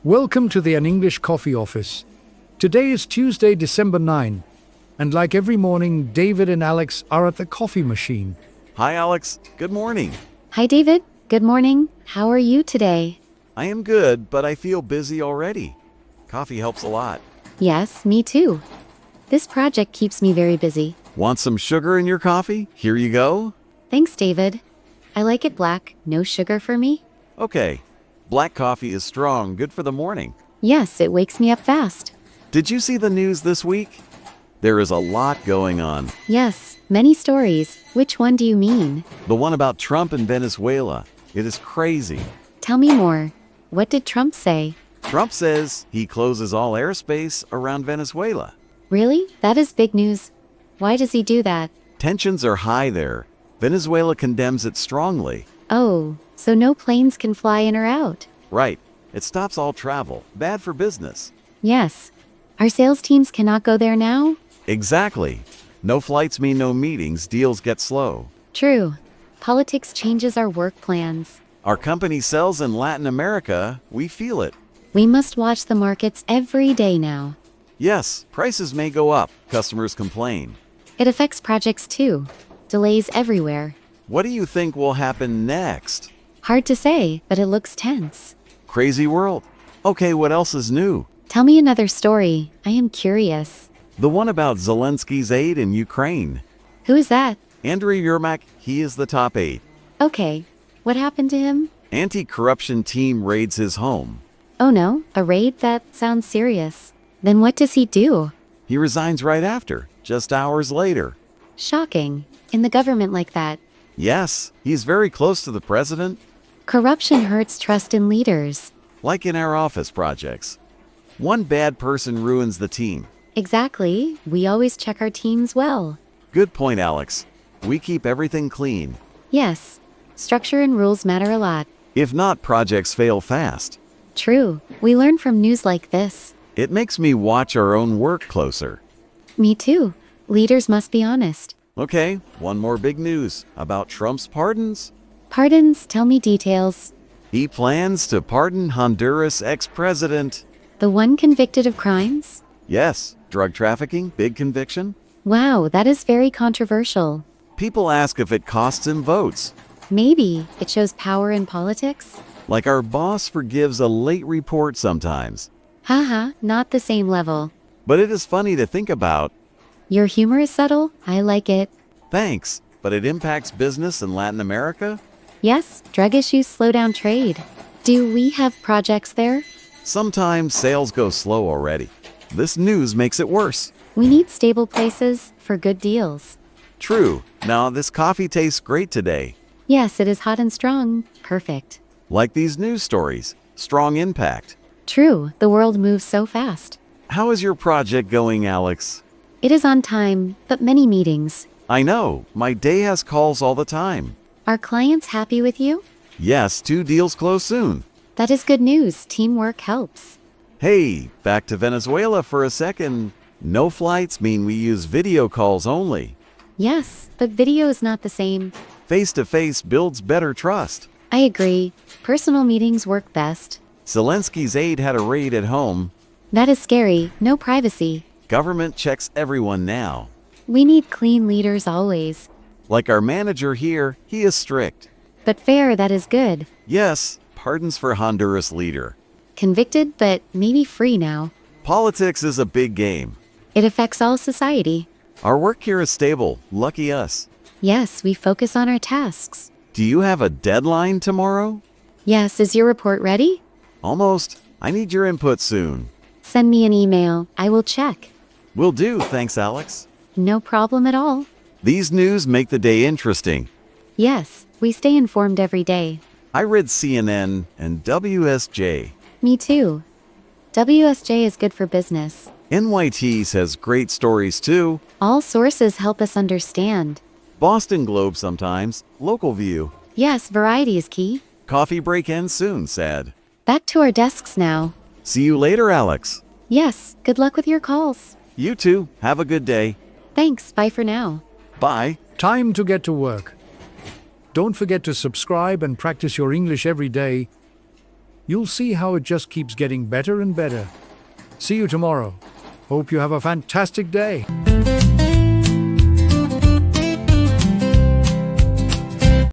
Welcome to the An English Coffee Office. Today is Tuesday, December 9, and like every morning, David and Alex are at the coffee machine. Hi, Alex. Good morning. Hi, David. Good morning. How are you today? I am good, but I feel busy already. Coffee helps a lot. Yes, me too. This project keeps me very busy. Want some sugar in your coffee? Here you go. Thanks, David. I like it black, no sugar for me. Okay. Black coffee is strong, good for the morning. Yes, it wakes me up fast. Did you see the news this week? There is a lot going on. Yes, many stories. Which one do you mean? The one about Trump and Venezuela. It is crazy. Tell me more. What did Trump say? Trump says he closes all airspace around Venezuela. Really? That is big news. Why does he do that? Tensions are high there. Venezuela condemns it strongly. Oh, so no planes can fly in or out. Right. It stops all travel. Bad for business. Yes. Our sales teams cannot go there now? Exactly. No flights mean no meetings. Deals get slow. True. Politics changes our work plans. Our company sells in Latin America. We feel it. We must watch the markets every day now. Yes, prices may go up. Customers complain. It affects projects too. Delays everywhere. What do you think will happen next? Hard to say, but it looks tense. Crazy world. Okay, what else is new? Tell me another story. I am curious. The one about Zelensky's aide in Ukraine. Who is that? Andriy Yermak, he is the top aide. Okay. What happened to him? Anti-corruption team raids his home. Oh no, a raid? That sounds serious. Then what does he do? He resigns right after, just hours later. Shocking. In the government like that. Yes, he's very close to the president. Corruption hurts trust in leaders. Like in our office projects. One bad person ruins the team. Exactly. We always check our teams well. Good point, Alex. We keep everything clean. Yes. Structure and rules matter a lot. If not, projects fail fast. True. We learn from news like this. It makes me watch our own work closer. Me too. Leaders must be honest. Okay, one more big news about Trump's pardons. Pardons, tell me details. He plans to pardon Honduras ex-president. The one convicted of crimes? Yes, drug trafficking, big conviction. Wow, that is very controversial. People ask if it costs him votes. Maybe it shows power in politics? Like our boss forgives a late report sometimes. Haha, not the same level. But it is funny to think about. Your humor is subtle. I like it. Thanks, but it impacts business in Latin America? Yes, drug issues slow down trade. Do we have projects there? Sometimes sales go slow already. This news makes it worse. We need stable places for good deals. True. Now this coffee tastes great today. Yes, it is hot and strong. Perfect. Like these news stories. Strong impact. True, the world moves so fast. How is your project going, Alex? It is on time, but many meetings. I know. My day has calls all the time. Are clients happy with you? Yes, 2 deals close soon. That is good news. Teamwork helps. Hey, back to Venezuela for a second. No flights mean we use video calls only. Yes, but video is not the same. Face-to-face builds better trust. I agree. Personal meetings work best. Zelensky's aide had a raid at home. That is scary. No privacy. Government checks everyone now. We need clean leaders always. Like our manager here, he is strict. But fair, that is good. Yes, pardons for Honduras leader. Convicted, but maybe free now. Politics is a big game. It affects all society. Our work here is stable. Lucky us. Yes, we focus on our tasks. Do you have a deadline tomorrow? Yes, is your report ready? Almost. I need your input soon. Send me an email. I will check. Will do, thanks, Alex. No problem at all. These news make the day interesting. Yes, we stay informed every day. I read CNN and WSJ. Me too. WSJ is good for business. NYT says great stories too. All sources help us understand. Boston Globe sometimes. Local View. Yes, variety is key. Coffee break ends soon, sad. Back to our desks now. See you later, Alex. Yes, good luck with your calls. You too. Have a good day. Thanks, bye for now. Bye. Time to get to work. Don't forget to subscribe and practice your English every day. You'll see how it just keeps getting better and better. See you tomorrow. Hope you have a fantastic day.